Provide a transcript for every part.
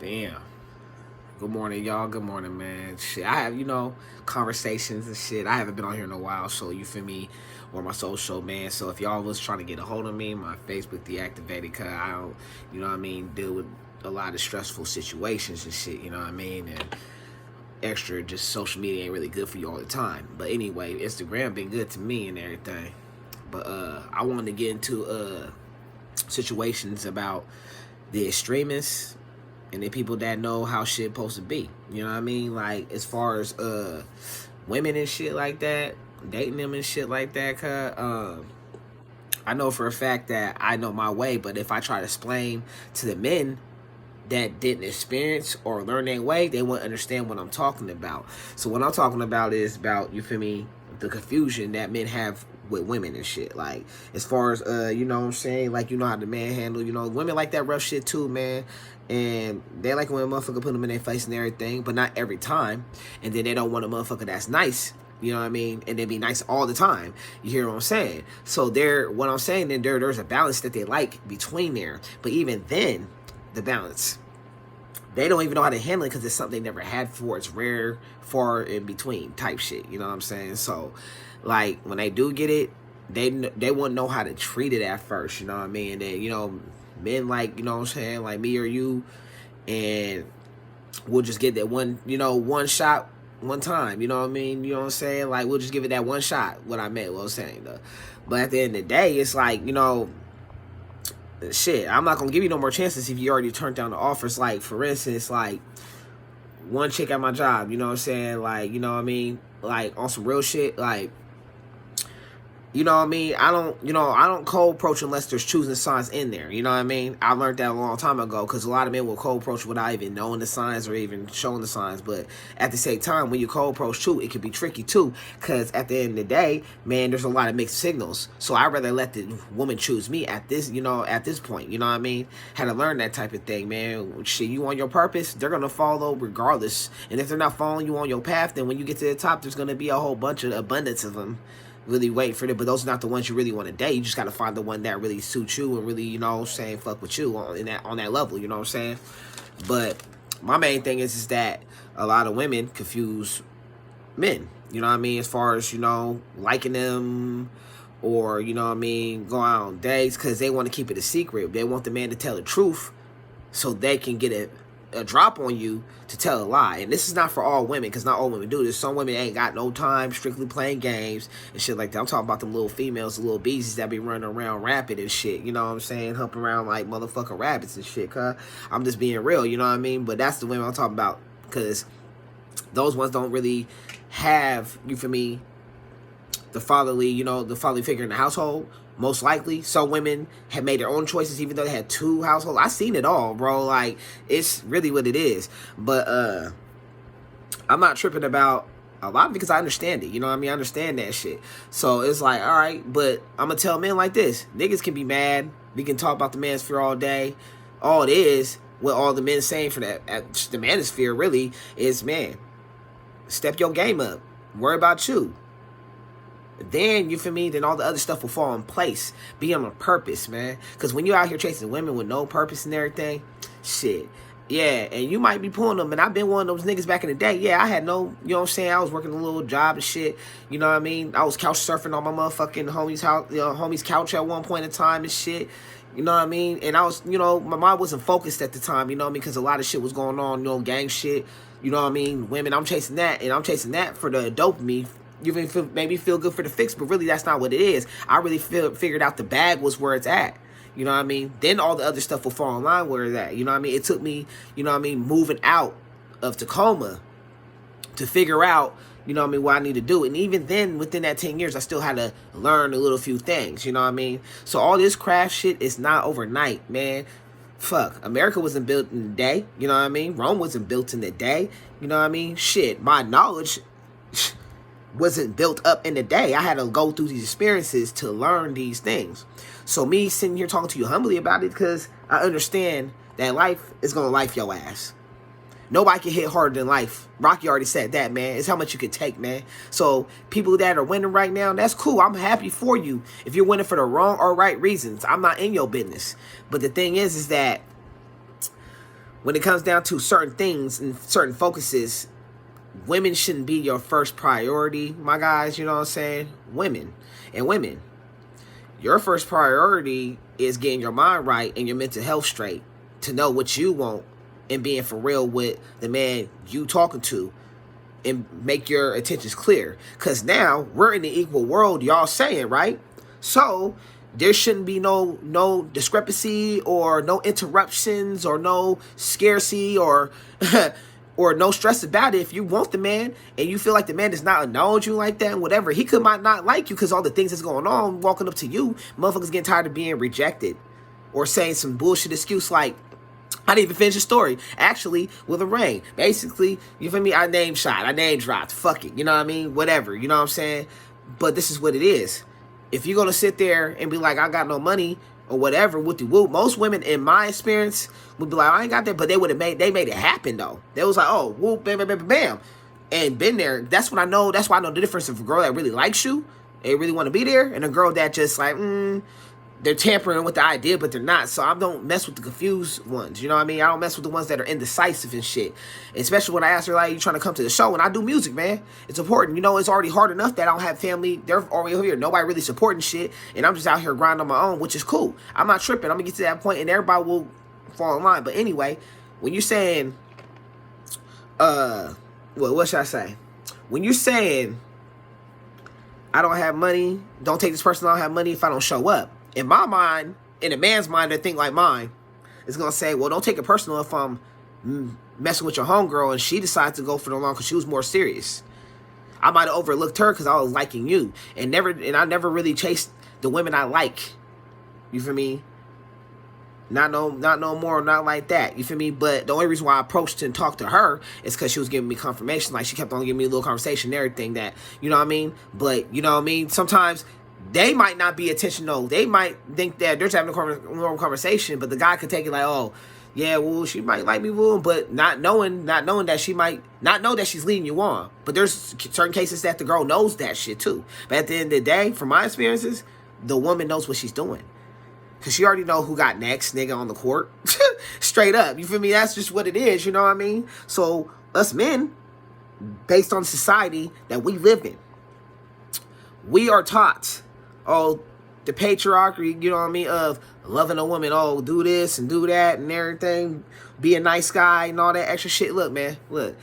Damn. Good morning, y'all. Good morning, man. Shit, I have, conversations and shit. I haven't been on here in a while, so you feel me? Or my social, man. So if y'all was trying to get a hold of me, my Facebook deactivated because I don't, deal with a lot of stressful situations and shit, you know what I mean? And extra, just social media ain't really good for you all the time. But anyway, Instagram been good to me and everything. But I wanted to get into situations about the extremists and the people that know how shit supposed to be. You know what I mean? Like, as far as women and shit like that, dating them and shit like that, I know for a fact that I know my way, but if I try to explain to the men that didn't experience or learn their way, they won't understand what I'm talking about. So what I'm talking about is about, you feel me, the confusion that men have with women and shit. Like, as far as, you know what I'm saying? Like, you know how the man handle, women like that rough shit too, man. And they like when a motherfucker put them in their face and everything, but not every time. And then they don't want a motherfucker that's nice. You know what I mean? And they be nice all the time. You hear what I'm saying? So what I'm saying, then there's a balance that they like between there. But even then, the balance, they don't even know how to handle it because it's something they never had before. It's rare, far in between type shit. You know what I'm saying? So, like, when they do get it, they won't know how to treat it at first. You know what I mean? And then, men like, you know what I'm saying, like me or you, and we'll just get that one shot one time. You know what I mean? You know what I'm saying? Like, we'll just give it that one shot. What I was saying, though. But at the end of the day, it's like, shit, I'm not gonna give you no more chances if you already turned down the offers. Like, for instance, like, one chick at my job, you know what I'm saying? Like, you know what I mean? Like, on some real shit, like, you know what I mean? I don't cold approach unless there's choosing signs in there. You know what I mean? I learned that a long time ago because a lot of men will cold approach without even knowing the signs or even showing the signs. But at the same time, when you cold approach too, it can be tricky too because at the end of the day, man, there's a lot of mixed signals. So I'd rather let the woman choose me at this point. You know what I mean? Had to learn that type of thing, man. Shit, you on your purpose, they're going to follow regardless. And if they're not following you on your path, then when you get to the top, there's going to be a whole bunch of abundance of them. Really wait for it, but those are not the ones you really want to date. You just got to find the one that really suits you and really, fuck with you on that level, you know what I'm saying? But my main thing is that a lot of women confuse men, you know what I mean? As far as, liking them or, go out on dates because they want to keep it a secret. They want the man to tell the truth so they can get a drop on you to tell a lie. And this is not for all women because not all women do this. Some women ain't got no time, strictly playing games and shit like that. I'm talking about them little females, the little beasties that be running around rapping and shit, you know what I'm saying, humping around like motherfucking rabbits and shit, cuz I'm just being real, you know what I mean? But that's the women I'm talking about because those ones don't really have, you feel me, the fatherly figure in the household. Most likely, some women have made their own choices, even though they had two households. I seen it all, bro. Like, it's really what it is. But I'm not tripping about a lot because I understand it. You know what I mean? I understand that shit. So it's like, all right, but I'm gonna tell men like this: niggas can be mad. We can talk about the manosphere all day. All it is, what all the men saying for that the manosphere really is, man, step your game up. Worry about you. Then, you feel me, then all the other stuff will fall in place. Be on a purpose, man. Because when you're out here chasing women with no purpose and everything, shit. Yeah, and you might be pulling them. And I've been one of those niggas back in the day. Yeah, I had no, you know what I'm saying? I was working a little job and shit. You know what I mean? I was couch surfing on my motherfucking homie's house, homie's couch at one point in time and shit. You know what I mean? And I was, my mind wasn't focused at the time, you know what I mean? Because a lot of shit was going on, gang shit. You know what I mean? Women, I'm chasing that. And I'm chasing that for the dopamine. You maybe feel good for the fix, but really that's not what it is. I really figured out the bag was where it's at. You know what I mean? Then all the other stuff will fall in line where it's at. You know what I mean? It took me, moving out of Tacoma to figure out, what I need to do. And even then, within that 10 years, I still had to learn a little few things. You know what I mean? So all this craft shit is not overnight, man. Fuck, America wasn't built in a day. You know what I mean? Rome wasn't built in a day. You know what I mean? Shit, my knowledge wasn't built up in a day. I had to go through these experiences to learn these things. So me sitting here talking to you humbly about it because I understand that life is going to life your ass. Nobody can hit harder than life. Rocky already said that, man. It's how much you can take, man. So people that are winning right now, that's cool. I'm happy for you. If you're winning for the wrong or right reasons, I'm not in your business. But the thing is that when it comes down to certain things and certain focuses, women shouldn't be your first priority, my guys. You know what I'm saying? Women. And women, your first priority is getting your mind right and your mental health straight to know what you want and being for real with the man you talking to and make your intentions clear. Because now we're in the equal world, y'all saying, right? So there shouldn't be no discrepancy or no interruptions or no scarcity or or no stress about it. If you want the man and you feel like the man does not acknowledge you like that and whatever, he might not like you because all the things that's going on, walking up to you, motherfuckers getting tired of being rejected or saying some bullshit excuse like, I didn't even finish the story. Actually, with a ring. Basically, you feel me? I name shot. I name dropped. Fuck it. You know what I mean? Whatever. You know what I'm saying? But this is what it is. If you're going to sit there and be like, I got no money or whatever, whoop-de-whoop, most women, in my experience, would be like, I ain't got that. But they made it happen, though. They was like, oh, whoop, bam, bam, bam, bam. And been there. That's when I know. That's why I know the difference of a girl that really likes you, they really want to be there, and a girl that just like, they're tampering with the idea, but they're not. So I don't mess with the confused ones. You know what I mean? I don't mess with the ones that are indecisive and shit. Especially when I ask her, like, you trying to come to the show? And I do music, man. It's important. You know, it's already hard enough that I don't have family. They're already here. Nobody really supporting shit. And I'm just out here grinding on my own, which is cool. I'm not tripping. I'm going to get to that point and everybody will fall in line. But anyway, when you're saying, well, what should I say? When you're saying, I don't have money, don't take this person, I don't have money if I don't show up. In my mind, in a man's mind that think like mine, is going to say, well, don't take it personal if I'm messing with your homegirl and she decides to go for the long because she was more serious. I might have overlooked her because I was liking you. And I never really chased the women I like. You feel me? Not no more, not like that. You feel me? But the only reason why I approached and talked to her is because she was giving me confirmation. Like, she kept on giving me a little conversation and everything that, you know what I mean? But, you know what I mean? Sometimes they might not be intentional. They might think that they're just having a normal conversation, but the guy could take it like, oh, yeah, well, she might like me, well, but not knowing that she might not know that she's leading you on. But there's certain cases that the girl knows that shit too. But at the end of the day, from my experiences, the woman knows what she's doing. Because she already know who got next, nigga, on the court. Straight up. You feel me? That's just what it is, you know what I mean? So, us men, based on society that we live in, we are taught, oh, the patriarchy, you know what I mean, of loving a woman, oh, do this and do that and everything, be a nice guy and all that extra shit. Look, man, look.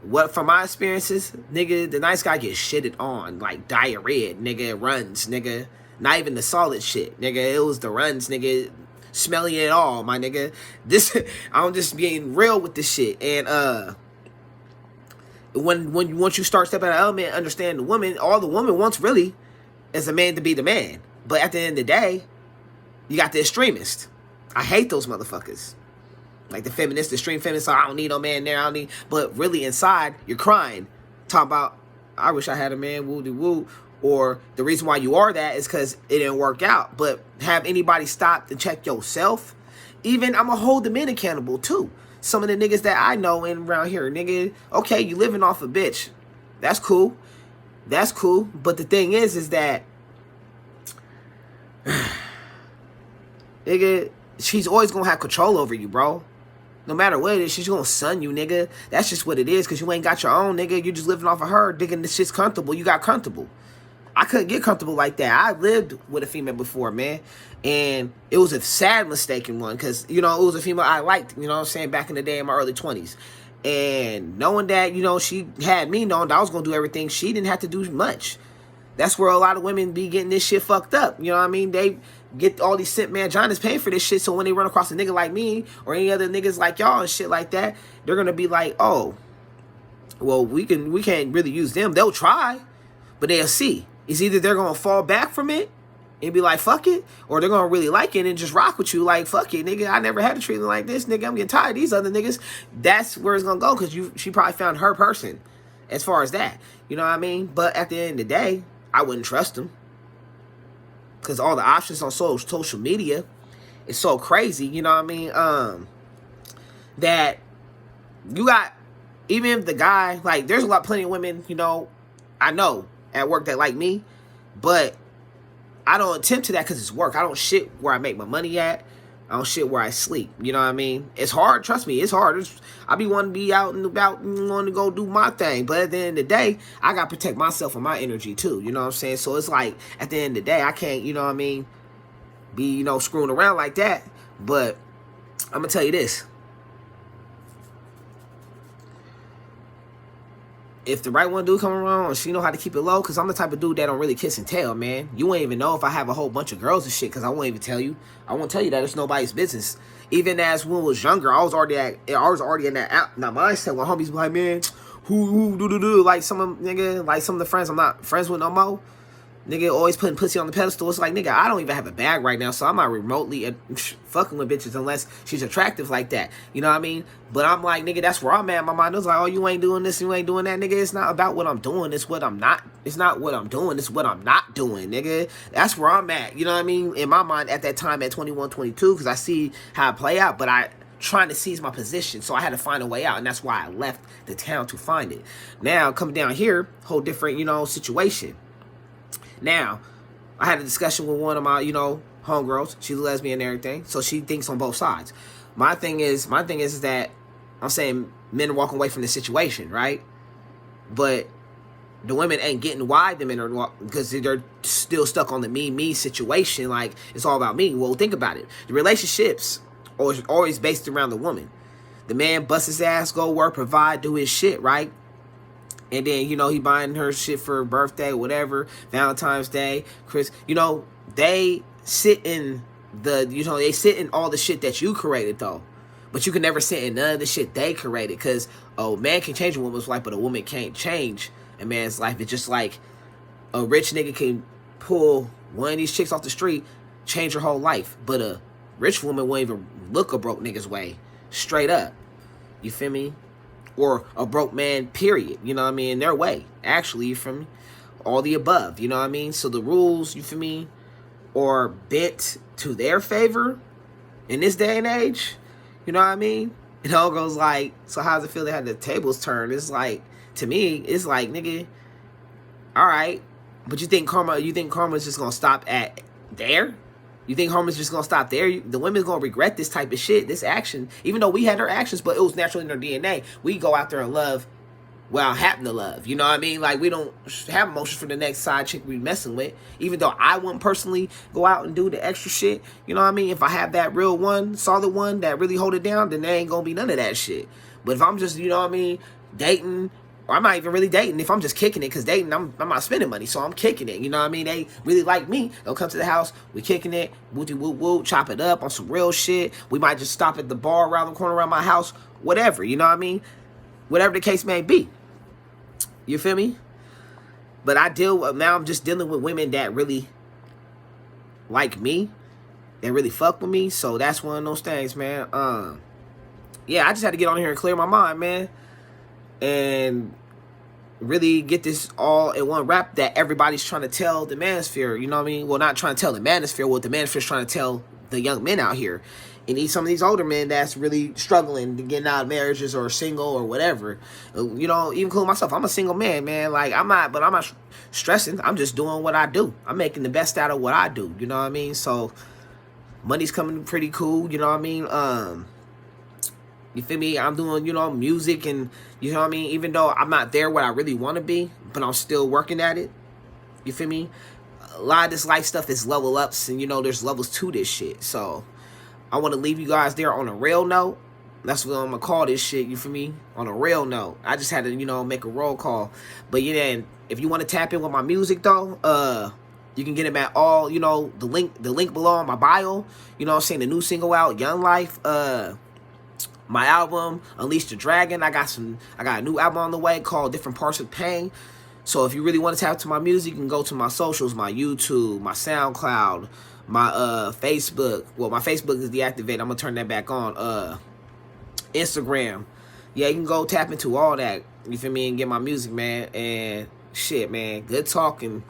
What, from my experiences, nigga, the nice guy gets shitted on, like diarrhea, nigga, runs, nigga. Not even the solid shit, nigga. It was the runs, nigga. Smelling it all, my nigga. This, I'm just being real with this shit. And once you start stepping out of the element, understand the woman, all the woman wants really is a man to be the man. But at the end of the day, you got the extremist. I hate those motherfuckers. Like the feminist, the extreme feminist, I don't need no man there, I don't need, but really inside, you're crying. Talking about, I wish I had a man, woo-de-woo. Or the reason why you are that is because it didn't work out. But have anybody stopped and check yourself? Even, I'm going to hold the men accountable too. Some of the niggas that I know in around here, nigga, okay, you living off a bitch. That's cool. That's cool. But the thing is that, nigga, she's always going to have control over you, bro. No matter what it is, she's going to son you, nigga. That's just what it is, because you ain't got your own, nigga. You just living off of her, thinking this shit's comfortable. You got comfortable. I couldn't get comfortable like that. I lived with a female before, man. And it was a sad mistaken one, because, you know, it was a female I liked, you know what I'm saying, back in the day in my early 20s. And knowing that, you know, she had me knowing that I was going to do everything, she didn't have to do much. That's where a lot of women be getting this shit fucked up. You know what I mean? They get all these simp man Johnny's paying for this shit, so when they run across a nigga like me or any other niggas like y'all and shit like that, they're going to be like, oh, well, we can't really use them. They'll try, but they'll see. It's either they're going to fall back from it and be like, fuck it, or they're going to really like it and just rock with you like, fuck it, nigga, I never had a treatment like this, nigga, I'm getting tired of these other niggas. That's where it's going to go, because she probably found her person as far as that. You know what I mean? But at the end of the day, I wouldn't trust them, because all the options on social media is so crazy, you know what I mean? That you got, even if the guy, like, there's plenty of women, you know, I know at work that like me, but I don't attempt to that because it's work. I don't shit where I make my money at I don't shit where I sleep. You know what I mean? It's hard. Trust me, it's hard. I be wanting to be out and about and wanting to go do my thing. But at the end of the day, I got to protect myself and my energy too. You know what I'm saying? So it's like, at the end of the day, I can't, you know what I mean, be, you know, screwing around like that. But I'm going to tell you this. If the right one dude come around, she know how to keep it low, because I'm the type of dude that don't really kiss and tell, man. You won't even know if I have a whole bunch of girls and shit, because I won't even tell you. I won't tell you that it's nobody's business. Even as when I was younger, I was already in that mindset when homies be like, man, who do like some of the friends I'm not friends with no more. Nigga always putting pussy on the pedestal. It's like, nigga, I don't even have a bag right now, so I'm not remotely fucking with bitches unless she's attractive like that. You know what I mean? But I'm like, nigga, that's where I'm at. My mind is like, oh, you ain't doing this, you ain't doing that, nigga. It's not about what I'm doing. It's what I'm not. It's not what I'm doing. It's what I'm not doing, nigga. That's where I'm at. You know what I mean? In my mind at that time at 21, 22, because I see how I play out, but I trying to seize my position, so I had to find a way out, and that's why I left the town to find it. Now, coming down here, whole different, you know, situation. Now, I had a discussion with one of my, you know, homegirls. She's a lesbian and everything, so she thinks on both sides. My thing is that I'm saying men are walking away from the situation, right? But the women ain't getting why the men are, because they're still stuck on the me situation. Like, it's all about me. Well, think about it. The relationships are always based around the woman. The man busts his ass, go work, provide, do his shit, right? And then, you know, he buying her shit for her birthday, whatever, Valentine's Day, you know, they sit in all the shit that you created, though. But you can never sit in none of the shit they created, because, oh, man can change a woman's life, but a woman can't change a man's life. It's just like a rich nigga can pull one of these chicks off the street, change her whole life. But a rich woman won't even look a broke nigga's way, straight up. You feel me? Or a broke man, period, you know what I mean, in their way, actually, you feel me, all the above, you know what I mean, so the rules, you feel me, are bent to their favor in this day and age, you know what I mean, it all goes like, so how does it feel to have the tables turned? It's like, to me, it's like, nigga, all right, but you think karma's just gonna stop at there? You think karma's just gonna stop there? The women's gonna regret this type of shit, this action. Even though we had our actions, but it was naturally in our DNA. We go out there and love without having to love. You know what I mean? Like, we don't have emotions for the next side chick we messing with. Even though I wouldn't personally go out and do the extra shit. You know what I mean? If I have that real one, solid one that really hold it down, then there ain't gonna be none of that shit. But if I'm just, you know what I mean, dating, or I'm not even really dating, if I'm just kicking it, because dating, I'm not spending money, so I'm kicking it, you know what I mean? They really like me, they'll come to the house, we kicking it, woo-de-woo-woo, chop it up on some real shit, we might just stop at the bar around the corner around my house, whatever, you know what I mean? Whatever the case may be, you feel me? But now I'm just dealing with women that really like me, that really fuck with me, so that's one of those things, man. Yeah, I just had to get on here and clear my mind, man, and really get this all in one wrap that everybody's trying to tell the manosphere, you know what I mean? Well, not trying to tell the manosphere, what the manosphere's trying to tell the young men out here. And some of these older men that's really struggling to get out of marriages or single or whatever. You know, even including myself. I'm a single man, man. I'm not stressing. I'm just doing what I do. I'm making the best out of what I do, you know what I mean? So, money's coming pretty cool, you know what I mean? You feel me? I'm doing, you know, music and, you know what I mean? Even though I'm not there where I really want to be, but I'm still working at it. You feel me? A lot of this life stuff is level ups, and, you know, there's levels to this shit. So, I want to leave you guys there on a real note. That's what I'm going to call this shit, you feel me? On a real note. I just had to, you know, make a roll call. But, yeah, if you want to tap in with my music, though, you can get them at all, you know, the link below in my bio. You know what I'm saying? The new single out, Young Life, my album, Unleash the Dragon. I got a new album on the way called Different Parts of Pain. So if you really want to tap to my music, you can go to my socials, my YouTube, my SoundCloud, my Facebook. Well, my Facebook is deactivated. I'm going to turn that back on. Instagram. Yeah, you can go tap into all that. You feel me? And get my music, man. And shit, man. Good talking.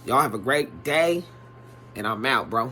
Y'all have a great day. And I'm out, bro.